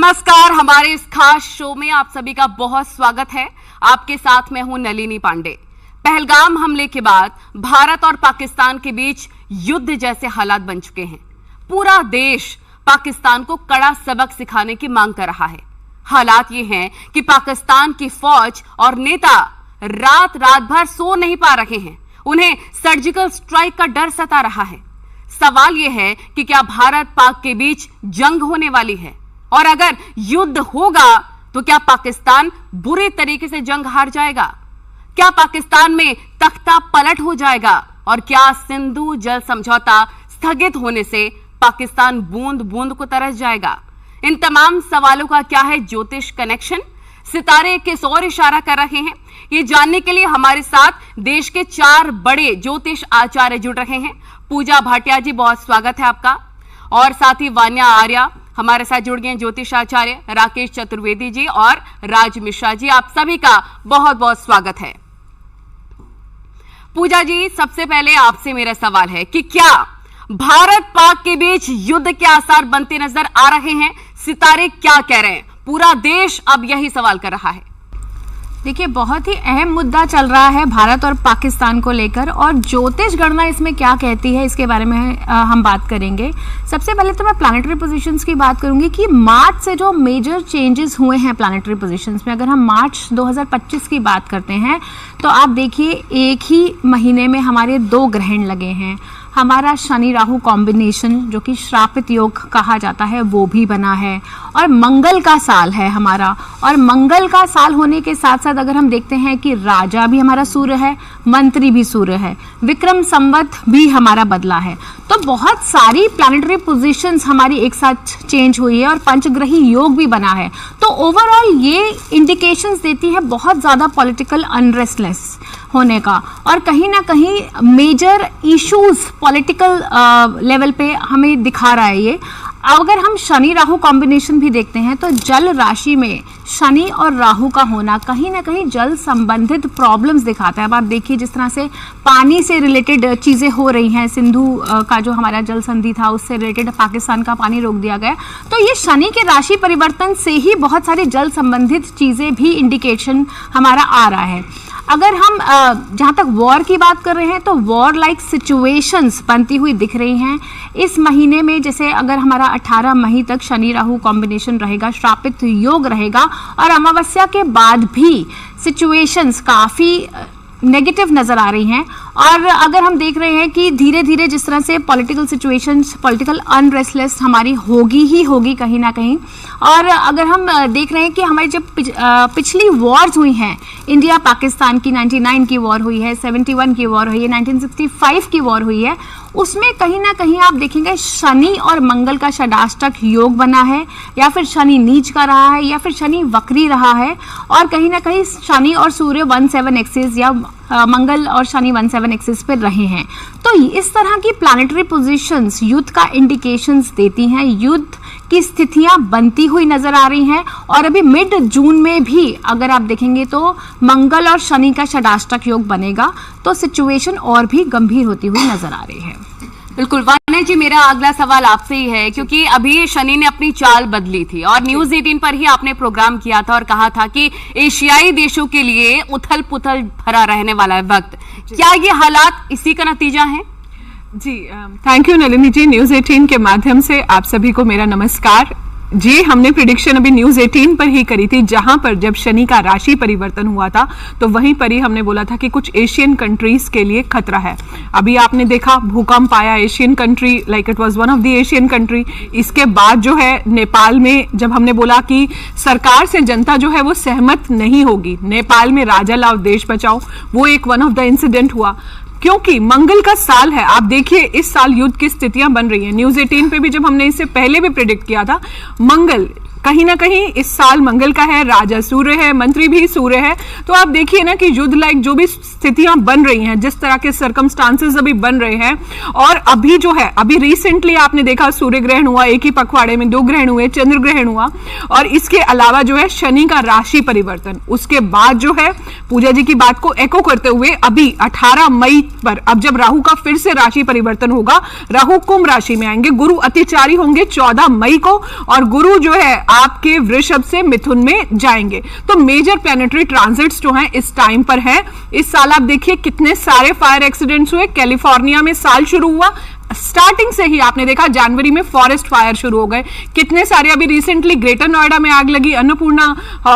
नमस्कार, हमारे इस खास शो में आप सभी का बहुत स्वागत है। आपके साथ मैं हूं नलिनी पांडे। पहलगाम हमले के बाद भारत और पाकिस्तान के बीच युद्ध जैसे हालात बन चुके हैं। पूरा देश पाकिस्तान को कड़ा सबक सिखाने की मांग कर रहा है। हालात ये हैं कि पाकिस्तान की फौज और नेता रात भर सो नहीं पा रहे हैं। उन्हें सर्जिकल स्ट्राइक का डर सता रहा है। सवाल यह है कि क्या भारत पाक के बीच जंग होने वाली है, और अगर युद्ध होगा तो क्या पाकिस्तान बुरे तरीके से जंग हार जाएगा? क्या पाकिस्तान में तख्ता पलट हो जाएगा? और क्या सिंधु जल समझौता स्थगित होने से पाकिस्तान बूंद बूंद को तरस जाएगा? इन तमाम सवालों का क्या है ज्योतिष कनेक्शन? सितारे किस ओर इशारा कर रहे हैं? ये जानने के लिए हमारे साथ देश के 4 बड़े ज्योतिष आचार्य जुड़ रहे हैं। पूजा भाटिया जी, बहुत स्वागत है आपका। और साथ ही वान्या आर्या हमारे साथ जुड़ गए, ज्योतिष आचार्य राकेश चतुर्वेदी जी और राज मिश्रा जी, आप सभी का बहुत बहुत स्वागत है। पूजा जी, सबसे पहले आपसे मेरा सवाल है कि क्या भारत पाक के बीच युद्ध के आसार बनते नजर आ रहे हैं? सितारे क्या कह रहे हैं? पूरा देश अब यही सवाल कर रहा है। देखिए, बहुत ही अहम मुद्दा चल रहा है भारत और पाकिस्तान को लेकर, और ज्योतिष गणना इसमें क्या कहती है इसके बारे में हम बात करेंगे। सबसे पहले तो मैं प्लैनेटरी पोजीशंस की बात करूंगी कि मार्च से जो मेजर चेंजेस हुए हैं प्लैनेटरी पोजीशंस में। अगर हम मार्च 2025 की बात करते हैं तो आप देखिए, एक ही महीने में हमारे 2 ग्रहण लगे हैं। हमारा शनि राहु कॉम्बिनेशन, जो कि श्रापित योग कहा जाता है, वो भी बना है। और मंगल का साल है हमारा, और मंगल का साल होने के साथ साथ अगर हम देखते हैं कि राजा भी हमारा सूर्य है, मंत्री भी सूर्य है, विक्रम संवत भी हमारा बदला है। तो बहुत सारी प्लैनेटरी पोजीशंस हमारी एक साथ चेंज हुई है और पंचग्रही योग भी बना है। तो ओवरऑल ये इंडिकेशंस देती है बहुत ज़्यादा पॉलिटिकल अनरेस्टलेस होने का, और कहीं ना कहीं मेजर इश्यूज पॉलिटिकल लेवल पे हमें दिखा रहा है ये। अगर हम शनि राहु कॉम्बिनेशन भी देखते हैं तो जल राशि में शनि और राहु का होना कहीं ना कहीं जल संबंधित प्रॉब्लम्स दिखाता है। अब आप देखिए, जिस तरह से पानी से रिलेटेड चीज़ें हो रही हैं, सिंधु का जो हमारा जल संधि था उससे रिलेटेड पाकिस्तान का पानी रोक दिया गया। तो ये शनि के राशि परिवर्तन से ही बहुत सारी जल संबंधित चीज़ें भी इंडिकेशन हमारा आ रहा है। अगर हम जहाँ तक वॉर की बात कर रहे हैं तो वॉर लाइक सिचुएशंस बनती हुई दिख रही हैं इस महीने में। जैसे अगर हमारा 18 मई तक शनि राहु कॉम्बिनेशन रहेगा, श्रापित योग रहेगा, और अमावस्या के बाद भी सिचुएशंस काफ़ी नेगेटिव नज़र आ रही हैं। और अगर हम देख रहे हैं कि धीरे धीरे जिस तरह से पॉलिटिकल सिचुएशंस, पॉलिटिकल अनरेस्टलेस हमारी होगी ही होगी कहीं ना कहीं। और अगर हम देख रहे हैं कि हमारी जब पिछली वॉर्स हुई हैं, इंडिया पाकिस्तान की 99 की वॉर हुई है, 71 की वॉर हुई है, 1965 की वॉर हुई है, उसमें कहीं ना कहीं आप देखेंगे शनि और मंगल का षडाष्टक योग बना है, या फिर शनि नीच का रहा है, या फिर शनि वक्री रहा है, और कहीं ना कहीं शनि और सूर्य 17 एक्सिस या मंगल और शनि 17 एक्सिस पर रहे हैं। तो इस तरह की प्लैनेटरी पोजीशंस युद्ध का इंडिकेशंस देती हैं। युद्ध की स्थितियां बनती हुई नजर आ रही हैं, और अभी मिड जून में भी अगर आप देखेंगे तो मंगल और शनि का षडाष्टक योग बनेगा, तो सिचुएशन और भी गंभीर होती हुई नजर आ रही है। बिल्कुल वान्या जी, मेरा अगला सवाल आपसे ही है, क्योंकि अभी शनि ने अपनी चाल बदली थी और न्यूज 18 पर ही आपने प्रोग्राम किया था और कहा था कि एशियाई देशों के लिए उथल पुथल भरा रहने वाला है वक्त। क्या ये हालात इसी का नतीजा है? जी, thank you Nalini ji. News 18 के माध्यम से आप सभी को मेरा नमस्कार जी। हमने प्रिडिक्शन अभी न्यूज 18 पर ही करी थी, जहां पर जब शनि का राशि परिवर्तन हुआ था तो वहीं पर ही हमने बोला था कि कुछ एशियन कंट्रीज के लिए खतरा है। अभी आपने देखा भूकंप आया, Asian country like it was one of the Asian country. इसके बाद जो है नेपाल में जब हमने बोला कि सरकार से जनता जो है वो सहमत नहीं होगी, नेपाल में राजा लाओ देश बचाओ, वो एक वन ऑफ द इंसिडेंट हुआ। क्योंकि मंगल का साल है, आप देखिए इस साल युद्ध की स्थितियां बन रही हैं। न्यूज 18 पे भी जब हमने इससे पहले भी प्रेडिक्ट किया था, मंगल कहीं ना कहीं इस साल मंगल का है, राजा सूर्य है, मंत्री भी सूर्य है। तो आप देखिए ना कि युद्ध लाइक जो भी स्थितियां बन रही हैं, जिस तरह के सर्कमस्टांसेस अभी बन रहे हैं, और अभी जो है अभी रिसेंटली आपने देखा सूर्य ग्रहण हुआ, एक ही पखवाड़े में 2 ग्रहण हुए, चंद्र ग्रहण हुआ, और इसके अलावा जो है शनि का राशि परिवर्तन। उसके बाद जो है पूजा जी की बात को एको करते हुए अभी 18 मई पर अब जब राहु का फिर से राशि परिवर्तन होगा, राहु कुंभ राशि में आएंगे, गुरु अतिचारी होंगे 14 मई को, और गुरु जो है आपके वृषभ से मिथुन में जाएंगे। तो मेजर प्लैनेटरी ट्रांजिट्स जो हैं इस टाइम पर है। इस साल आप देखिए कितने सारे फायर एक्सीडेंट्स हुए। कैलिफोर्निया में साल शुरू हुआ, स्टार्टिंग से ही आपने देखा जनवरी में फॉरेस्ट फायर शुरू हो गए, कितने सारे। अभी रिसेंटली ग्रेटर नोएडा में आग लगी, अन्नपूर्णा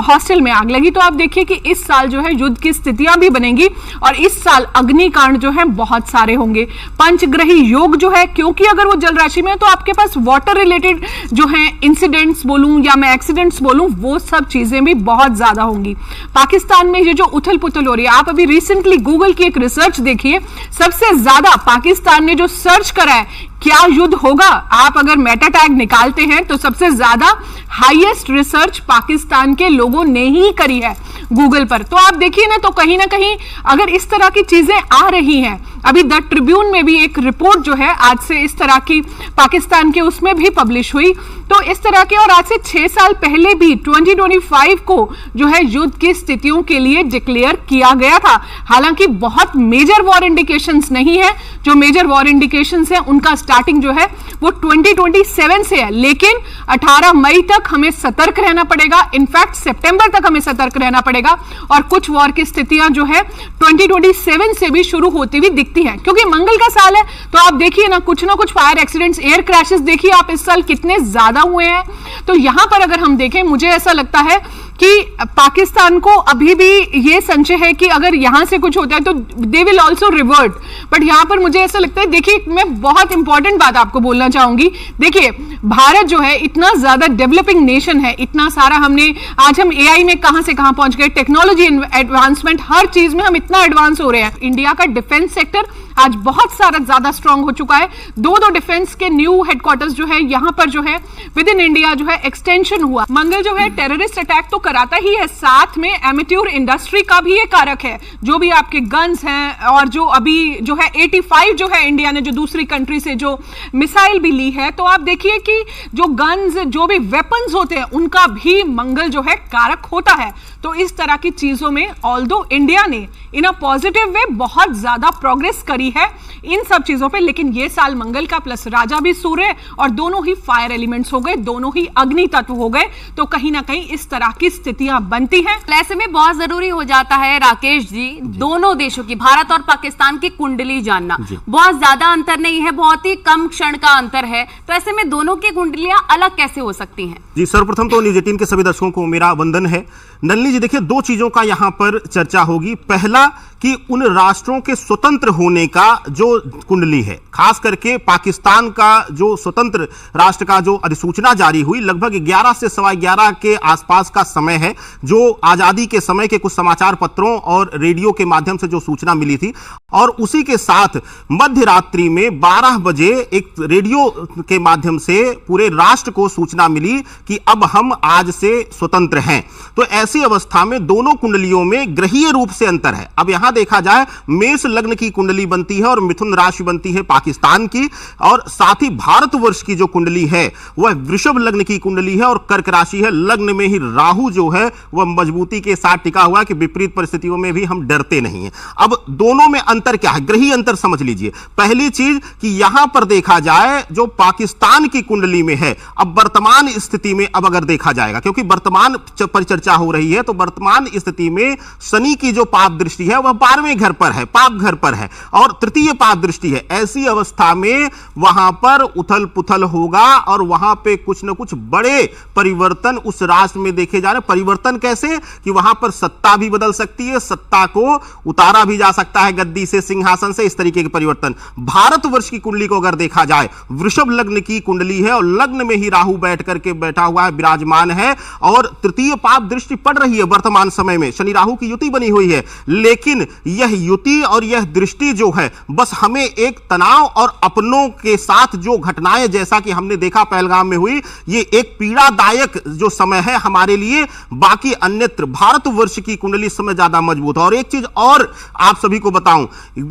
हॉस्टल में आग लगी। तो आप देखिए कि इस साल जो है युद्ध की स्थितियां भी बनेंगी और इस साल अग्निकांड जो है बहुत सारे होंगे। पंचग्रही योग जो है, क्योंकि अगर वो जल राशि में है तो आपके पास वाटर रिलेटेड जो है इंसिडेंट्स बोलूं या मैं एक्सीडेंट्स बोलूं, वो सब चीजें भी बहुत ज्यादा होंगी। पाकिस्तान में ये जो उथल पुथल हो रही है, आप अभी रिसेंटली गूगल की एक रिसर्च देखिए, सबसे ज्यादा पाकिस्तान ने जो सर्च करा है क्या युद्ध होगा, आप अगर मेटा टैग निकालते हैं तो सबसे ज्यादा हाईएस्ट रिसर्च पाकिस्तान के लोगों ने ही करी है गूगल पर। तो आप देखिए ना, तो कहीं ना कहीं अगर इस तरह की चीजें आ रही हैं, अभी द ट्रिब्यून में भी एक रिपोर्ट जो है आज से इस तरह की पाकिस्तान के उसमें भी पब्लिश हुई। तो इस तरह के, और आज से 6 साल पहले भी 2025 को जो है युद्ध की स्थितियों के लिए डिक्लेयर किया गया था। हालांकि बहुत मेजर वॉर इंडिकेशंस नहीं है, जो मेजर वॉर इंडिकेशंस है उनका स्टार्टिंग जो है वो 2027 से है, लेकिन 18 मई तक हमें सतर्क रहना पड़ेगा। इनफैक्ट सितंबर तक हमें सतर्क रहना पड़ेगा और कुछ वॉर की स्थितियां जो है 2027 से भी शुरू होती हुई दिखती हैं, क्योंकि मंगल का साल है। तो आप देखिए ना कुछ फायर एक्सीडेंट्स, एयर क्रैशेस देखिए आप इस साल कितने ज्यादा हुए हैं। तो यहां पर अगर हम देखें, मुझे ऐसा लगता है कि पाकिस्तान को अभी भी ये संशय है कि अगर यहां से कुछ होता है तो they will also revert. But यहां पर मुझे ऐसा लगता है, देखिए मैं बहुत इंपॉर्टेंट बात आपको बोलना चाहूंगी। देखिए भारत जो है इतना ज्यादा डेवलपिंग नेशन है, इतना सारा हमने, आज हम एआई में कहां से कहां पहुंच गए, टेक्नोलॉजी एडवांसमेंट, हर चीज में हम इतना एडवांस हो रहे हैं। इंडिया का डिफेंस सेक्टर आज बहुत सारा ज्यादा स्ट्रांग हो चुका है। दो डिफेंस के न्यू हेडक्वार्टर्स जो है यहां पर जो है विद इन इंडिया जो है एक्सटेंशन हुआ। मंगल जो है टेररिस्ट अटैक तो कराता ही है, साथ में एमेट्योर इंडस्ट्री का भी ये कारक है। जो भी आपके गन्स हैं और जो अभी जो है 85 जो है इंडिया ने जो दूसरी कंट्री से जो मिसाइल भी ली है, तो आप देखिए कि जो गन्स, जो भी वेपन्स होते हैं उनका भी मंगल जो है कारक होता है। तो इस तरह की चीजों में ऑल्दो इंडिया ने इन अ पॉजिटिव वे बहुत ज्यादा प्रोग्रेस करी है इन सब चीजों पे, लेकिन ये साल मंगल का प्लस राजा भी सूर्य और दोनों ही फायर एलिमेंट्स हो गए, दोनों ही अग्नि तत्व हो गए। तो कहीं ना कहीं इस तरह की स्थितियां बनती हैं। ऐसे में बहुत जरूरी हो जाता है राकेश जी, दोनों देशों की, भारत और पाकिस्तान की कुंडली जानना। बहुत ज्यादा अंतर नहीं है, बहुत ही कम क्षण का अंतर है। तो ऐसे में दोनों की कुंडलियां अलग कैसे हो सकती हैं? जी, सर्वप्रथम तो न्यूज 18 के सभी दर्शकों को मेरा वंदन है। नलिनी जी, देखिए दो चीजों का यहां पर चर्चा होगी। पहला कि उन राष्ट्रों के स्वतंत्र होने का जो कुंडली है, खास करके पाकिस्तान का जो स्वतंत्र राष्ट्र का जो अधिसूचना जारी हुई, लगभग 11 से 11:15 के आसपास का समय है, जो आजादी के समय के कुछ समाचार पत्रों और रेडियो के माध्यम से जो सूचना मिली थी। और उसी के साथ मध्य रात्रि में 12 बजे एक रेडियो के माध्यम से पूरे राष्ट्र को सूचना मिली कि अब हम आज से स्वतंत्र हैं। तो ऐसी अवस्था में दोनों कुंडलियों में ग्रहीय रूप से अंतर है। अब यहां देखा जाए, मेष लग्न की कुंडली बनती है और मिथुन राशि बनती है पाकिस्तान की, और साथ ही भारतवर्ष की जो कुंडली है वह वृषभ लग्न की कुंडली है और कर्क राशि है। लग्न में ही राहु जो है वह मजबूती के साथ टिका हुआ है कि विपरीत परिस्थितियों में भी हम डरते नहीं हैं। अब दोनों में अंतर क्या है, ग्रहीय अंतर समझ लीजिए। पहली चीज कि यहां पर देखा जाए जो पाकिस्तान की कुंडली में है, अब वर्तमान स्थिति में अब अगर देखा जाएगा, क्योंकि वर्तमान पर चर्चा हो रही है, तो वर्तमान स्थिति में शनि की जो पाप दृष्टि है वह 12वें घर पर है, पाप घर पर है, और तृतीय पाप दृष्टि है। ऐसी अवस्था में वहां पर उथल पुथल होगा और वहां पे कुछ न कुछ बड़े परिवर्तन उस राष्ट्र में देखे जा रहे हैं। परिवर्तन कैसे कि वहां पर सत्ता भी बदल सकती है, सत्ता को उतारा भी जा सकता है गद्दी से, सिंहासन से, इस तरीके के परिवर्तन। भारतवर्ष की कुंडली को अगर देखा जाए, वृषभ लग्न की कुंडली है और लग्न में ही राहु बैठ करके बैठा हुआ है, विराजमान है, और तृतीय पाप दृष्टि पड़ रही है वर्तमान समय में। शनि राहु की युति बनी हुई है, लेकिन यह युति और यह दृष्टि जो है बस हमें एक तनाव और अपनों के साथ जो घटनाएं जैसा कि हमने देखा पहलगाम में हुई, ये एक पीड़ादायक जो समय है हमारे लिए। बाकी अन्यत्र भारतवर्ष की कुंडली समय ज्यादा मजबूत है। और एक चीज और आप सभी को बताऊं,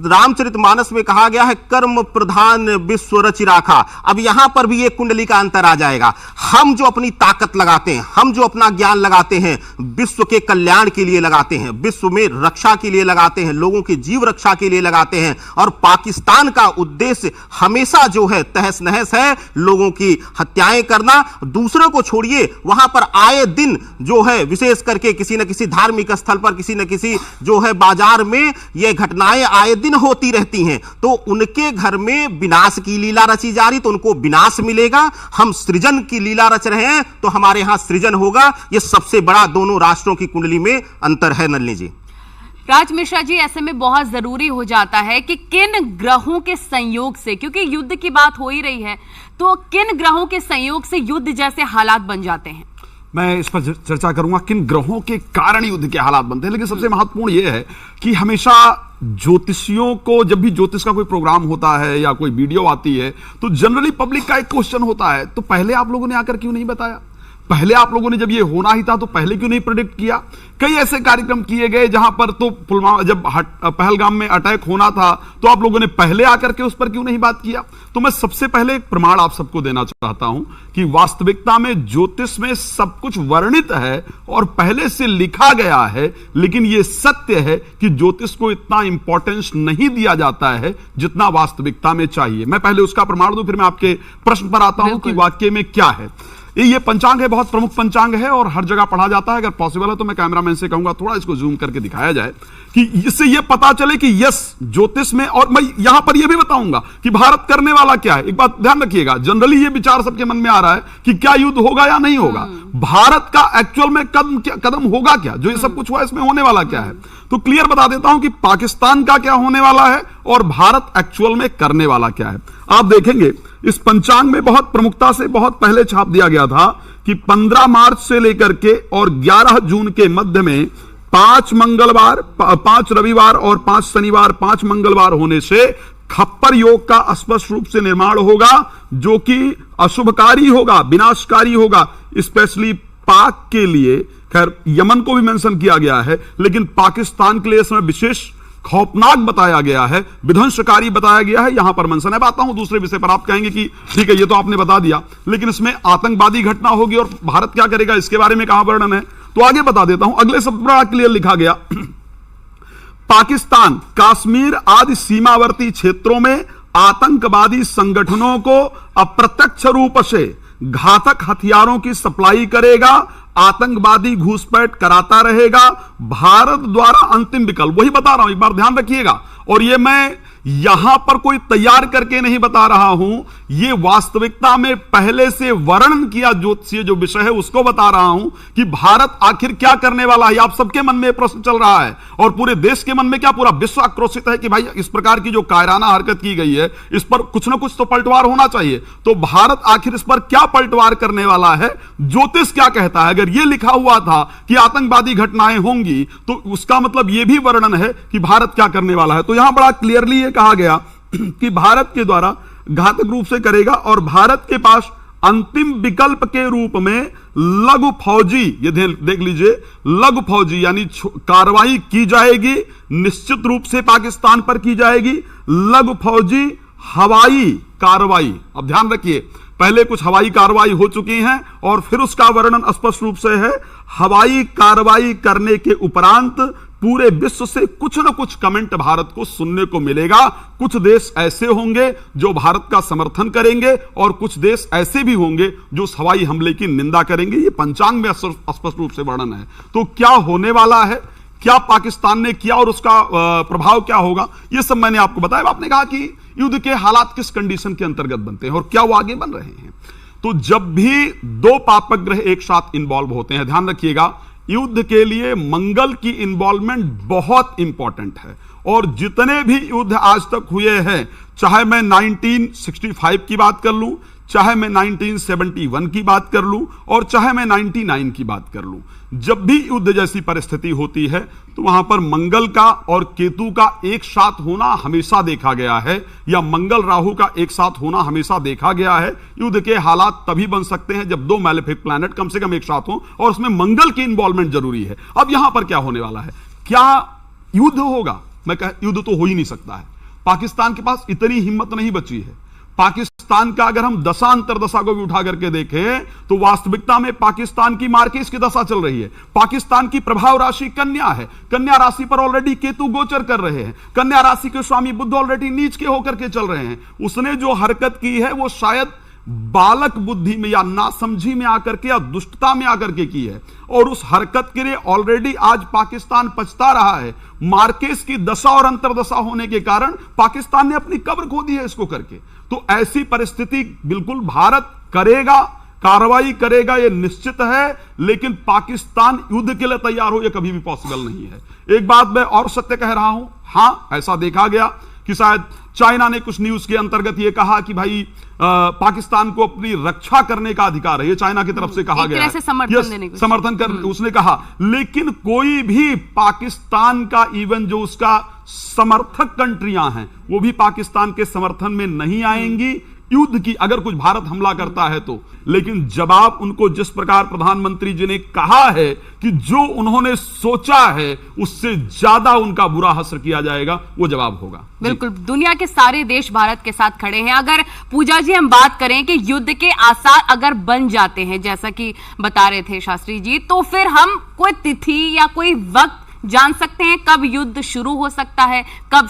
रामचरितमानस में कहा गया है कर्म प्रधान विश्व रचि राखा। अब यहां पर भी एक कुंडली का अंतर आ जाएगा। हम जो अपनी ताकत लगाते हैं, हम जो अपना ज्ञान लगाते हैं, विश्व के कल्याण के लिए लगाते हैं, विश्व में रक्षा के लिए लगाते लगाते हैं, लोगों की जीव रक्षा के लिए लगाते हैं। और पाकिस्तान का उद्देश्य हमेशा जो है तहस नहस है, लोगों की हत्याएं करना। दूसरों को छोड़िए, वहां पर आए दिन जो है विशेष करके किसी न किसी धार्मिक स्थल पर, किसी न किसी जो है बाजार में यह घटनाएं आए दिन होती रहती हैं। तो उनके घर में विनाश की लीला रची जा रही, तो उनको विनाश मिलेगा। हम सृजन की लीला रच रहे हैं तो हमारे यहां सृजन होगा। यह सबसे बड़ा दोनों राष्ट्रों की कुंडली में अंतर है नलिनी जी। राज मिश्रा जी, ऐसे में बहुत जरूरी हो जाता है कि किन ग्रहों के संयोग से, क्योंकि युद्ध की बात हो ही रही है, तो किन ग्रहों के संयोग से युद्ध जैसे हालात बन जाते हैं? मैं इस पर चर्चा करूंगा किन ग्रहों के कारण युद्ध के हालात बनते हैं। लेकिन सबसे महत्वपूर्ण यह है कि हमेशा ज्योतिषियों को, जब भी ज्योतिष का कोई प्रोग्राम होता है या कोई वीडियो आती है, तो जनरली पब्लिक का एक क्वेश्चन होता है, तो पहले आप लोगों ने आकर क्यों नहीं बताया? पहले आप लोगों ने जब ये होना ही था तो पहले क्यों नहीं प्रेडिक्ट किया? कई ऐसे कार्यक्रम किए गए जहां पर तो पुलवामा, जब पहलगाम में अटैक होना था तो आप लोगों ने पहले आकर के उस पर क्यों नहीं बात किया? तो मैं सबसे पहले एक प्रमाण आप सबको देना चाहता हूं कि वास्तविकता में ज्योतिष में सब कुछ वर्णित है और पहले से लिखा गया है। लेकिन यह सत्य है कि ज्योतिष को इतना इंपॉर्टेंस नहीं दिया जाता है जितना वास्तविकता में चाहिए। मैं पहले उसका प्रमाण दूं, फिर मैं आपके प्रश्न पर आता हूं कि वाक्य में क्या है। ये पंचांग है, बहुत प्रमुख पंचांग है और हर जगह पढ़ा जाता है। अगर पॉसिबल है तो मैं कैमरामैन से कहूंगा थोड़ा इसको जूम करके दिखाया जाए कि इससे यह पता चले कि यस, ज्योतिष में, और मैं यहां पर यह भी बताऊंगा कि भारत करने वाला क्या है। एक बात ध्यान रखिएगा, जनरली यह विचार सबके मन में आ रहा है कि क्या युद्ध होगा या नहीं होगा। भारत का एक्चुअल में कदम होगा क्या, जो ये सब कुछ हुआ इसमें होने वाला क्या है। तो क्लियर बता देता हूं कि पाकिस्तान का क्या होने वाला है और भारत एक्चुअल में करने वाला क्या है। आप देखेंगे इस पंचांग में बहुत प्रमुखता से बहुत पहले छाप दिया गया था कि 15 मार्च से लेकर के और 11 जून के मध्य में 5 मंगलवार, 5 रविवार और 5 शनिवार, 5 मंगलवार होने से खप्पर योग का स्पष्ट रूप से निर्माण होगा, जो कि अशुभकारी होगा, विनाशकारी होगा, स्पेशली पाक के लिए। खैर यमन को भी मेंशन किया गया है, लेकिन पाकिस्तान के लिए इसमें विशेष खौफनाक बताया गया है, विध्वंसकारी बताया गया है। यहां पर मेंशन है। आता हूं दूसरे विषय पर। आप कहेंगे कि ठीक है, ये तो आपने बता दिया, लेकिन इसमें आतंकवादी घटना होगी और भारत क्या करेगा, इसके बारे में कहां वर्णन है, तो आगे बता देता हूं। अगले शब्द बड़ा क्लियर लिखा गया, पाकिस्तान कश्मीर आदि सीमावर्ती क्षेत्रों में आतंकवादी संगठनों को अप्रत्यक्ष रूप से घातक हथियारों की सप्लाई करेगा, आतंकवादी घुसपैठ कराता रहेगा। भारत द्वारा अंतिम विकल्प, वही बता रहा हूं, एक बार ध्यान रखिएगा। और ये मैं यहां पर कोई तैयार करके नहीं बता रहा हूं, ये वास्तविकता में पहले से वर्णन किया ज्योतिषीय जो विषय है उसको बता रहा हूं कि भारत आखिर क्या करने वाला है। आप सबके मन में प्रश्न चल रहा है और पूरे देश के मन में क्या, पूरा विश्व आक्रोशित है कि भाई इस प्रकार की जो कायराना हरकत की गई है इस पर कुछ ना कुछ तो पलटवार होना चाहिए। तो भारत आखिर इस पर क्या पलटवार करने वाला है, ज्योतिष क्या कहता है। अगर यह लिखा हुआ था कि आतंकवादी घटनाएं होंगी तो उसका मतलब यह भी वर्णन है कि भारत क्या करने वाला है। तो यहां बड़ा क्लियरली यह कहा गया कि भारत के द्वारा घातक रूप से करेगा और भारत के पास अंतिम विकल्प के रूप में लघु फौजी, ये देख लीजिए, लघु फौजी यानी कार्रवाई की जाएगी, निश्चित रूप से पाकिस्तान पर की जाएगी। लघु फौजी हवाई कार्रवाई, अब ध्यान रखिए, पहले कुछ हवाई कार्रवाई हो चुकी हैं और फिर उसका वर्णन स्पष्ट रूप से है। हवाई कार्रवाई करने के उपरांत पूरे विश्व से कुछ न कुछ कमेंट भारत को सुनने को मिलेगा। कुछ देश ऐसे होंगे जो भारत का समर्थन करेंगे और कुछ देश ऐसे भी होंगे जो उस हवाई हमले की निंदा करेंगे। ये पंचांग में स्पष्ट रूप से वर्णन है। तो क्या होने वाला है, क्या पाकिस्तान ने किया और उसका प्रभाव क्या होगा, यह सब मैंने आपको बताया। आपने कहा कि युद्ध के हालात किस कंडीशन के अंतर्गत बनते हैं और क्या वो आगे बन रहे हैं। तो जब भी दो पापक ग्रह एक साथ इन्वॉल्व होते हैं, ध्यान रखिएगा, युद्ध के लिए मंगल की इन्वॉल्वमेंट बहुत इंपॉर्टेंट है। और जितने भी युद्ध आज तक हुए हैं, चाहे मैं 1965 की बात कर लूं, चाहे मैं 1971 की बात कर लूं और चाहे मैं 99 की बात कर लूं, जब भी युद्ध जैसी परिस्थिति होती है तो वहां पर मंगल का और केतु का एक साथ होना हमेशा देखा गया है, या मंगल राहु का एक साथ होना हमेशा देखा गया है। युद्ध के हालात तभी बन सकते हैं जब दो मैलेफिक प्लैनेट कम से कम एक साथ हों और उसमें मंगल की इन्वॉल्वमेंट जरूरी है। अब यहां पर क्या होने वाला है, क्या युद्ध होगा? मैं कह, युद्ध तो हो ही नहीं सकता है। पाकिस्तान के पास इतनी हिम्मत नहीं बची है। पाकिस्तान का अगर हम दशा अंतरदशा को भी उठा करके देखें तो वास्तविकता में पाकिस्तान की मार्केस की दशा चल रही है। पाकिस्तान की प्रभाव राशि कन्या है, कन्या राशि पर ऑलरेडी केतु गोचर कर रहे हैं, कन्या राशि के स्वामी बुध ऑलरेडी नीच के होकर के चल रहे हैं। उसने जो हरकत की है वो शायद बालक बुद्धि में या नासमझी में आकर के या दुष्टता में आकर के की है, और उस हरकत के लिए ऑलरेडी आज पाकिस्तान पछता रहा है। मार्केस की दशा और अंतरदशा होने के कारण पाकिस्तान ने अपनी कब्र खो दी है इसको करके। तो ऐसी परिस्थिति बिल्कुल भारत करेगा, कार्रवाई करेगा, यह निश्चित है, लेकिन पाकिस्तान युद्ध के लिए तैयार हो यह कभी भी पॉसिबल नहीं है। एक बात मैं और सत्य कह रहा हूं, हां ऐसा देखा गया कि शायद चाइना ने कुछ न्यूज के अंतर्गत यह कहा कि भाई पाकिस्तान को अपनी रक्षा करने का अधिकार है, ये चाइना की तरफ से कहा गया है, समर्थन कर उसने कहा। लेकिन कोई भी पाकिस्तान का, इवन जो उसका समर्थक कंट्रियां हैं, वो भी पाकिस्तान के समर्थन में नहीं आएंगी युद्ध की, अगर कुछ भारत हमला करता है तो। लेकिन जवाब उनको जिस प्रकार प्रधानमंत्री जी ने कहा है कि जो उन्होंने सोचा है उससे ज्यादा उनका बुरा असर किया जाएगा, वो जवाब होगा। बिल्कुल, दुनिया के सारे देश भारत के साथ खड़े हैं। अगर पूजा जी हम बात करें कि युद्ध के आसार अगर बन जाते हैं, जैसा कि बता रहे थे शास्त्री जी, तो फिर हम कोई तिथि या कोई वक्त जान सकते हैं कब युद्ध शुरू हो सकता है, कब